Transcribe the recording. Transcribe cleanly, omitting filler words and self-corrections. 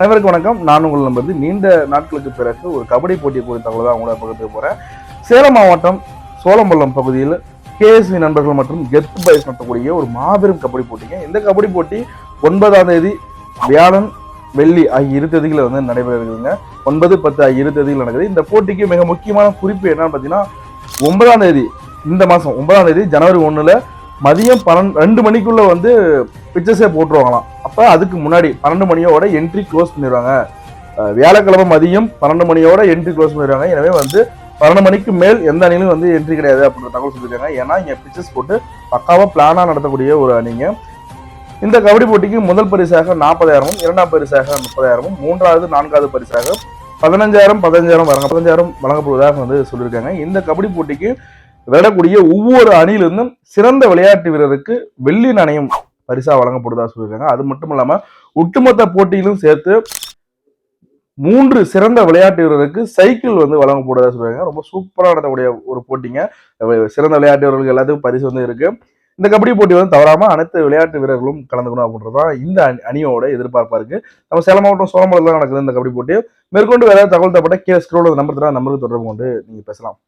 அனைவருக்கும் வணக்கம். நான் உங்கள் நம்பர். நீண்ட நாட்களுக்கு பிறகு ஒரு கபடி போட்டி குறித்த தகவல் தான் உங்களை பகிர்ந்து போறேன். சேலம் மாவட்டம் சோழம்பள்ளம் பகுதியில் கேஎஸ்வி நண்பர்கள் மற்றும் கெத் பாய்ஸ் நடத்தக்கூடிய ஒரு மாபெரும் கபடி போட்டிங்க. இந்த கபடி போட்டி 9ஆம் தேதி வியாழன் வெள்ளி ஆகிய இரு தேதிகளை நடைபெற இருக்குதுங்க. 9, 10 ஆகிய இரு தேதிகள் நடக்குது. இந்த போட்டிக்கு மிக முக்கியமான குறிப்பு என்னன்னு பார்த்தீங்கன்னா, 9ஆம் தேதி இந்த மாதம் 9ஆம் தேதி ஜனவரி 1 மதியம் 2 மணிக்குள்ள பிக்சர்ஸே போட்டுருவாங்களாம். அப்போ அதுக்கு முன்னாடி 12 மணியோட என்ட்ரி க்ளோஸ் பண்ணிடுவாங்க. வியாழக்கிழமை மதியம் 12 மணியோட என்ட்ரி க்ளோஸ் பண்ணிடுவாங்க. எனவே 12 மணிக்கு மேல் எந்த அணியிலும் என்ட்ரி கிடையாது அப்படின்ற தகவல் சொல்லியிருக்காங்க. ஏன்னா இங்கே பிக்சர்ஸ் போட்டு பக்காவாக பிளானாக நடத்தக்கூடிய ஒரு அணிங்க. இந்த கபடி போட்டிக்கு முதல் பரிசாக 40,000, இரண்டாம் பரிசாக 30,000, மூன்றாவது 4வது பரிசாக 15,000 வழங்கப்படுவதாக சொல்லியிருக்காங்க. இந்த கபடி போட்டிக்கு விளையாடக்கூடிய ஒவ்வொரு அணியிலிருந்தும் சிறந்த விளையாட்டு வீரருக்கு வெள்ளி நாணயம் பரிசா வழங்கப்படுவதா சொல்லியிருக்காங்க. அது மட்டும் இல்லாம ஒட்டுமொத்த போட்டியிலும் சேர்த்து 3 சிறந்த விளையாட்டு வீரருக்கு சைக்கிள் வழங்கப்படுவதா சொல்லியிருக்காங்க. ரொம்ப சூப்பரா நடத்தக்கூடிய ஒரு போட்டிங்க. சிறந்த விளையாட்டு வீரர்களுக்கு எல்லாத்துக்கும் பரிசு இருக்கு. இந்த கபடி போட்டி தவறாம அனைத்து விளையாட்டு வீரர்களும் கலந்துக்கணும் அப்படின்றதான் இந்த அணியோட எதிர்பார்ப்பா இருக்கு. நம்ம சேலம் மாவட்டம் சோழம்பள்ளம் நடக்குது இந்த கபடி போட்டி. மேற்கொண்டு வேற தகவல் தரப்பட்ட கீழே ஸ்க்ரோல் நம்பருக்கு தொடர்பு கொண்டு நீங்க பேசலாம்.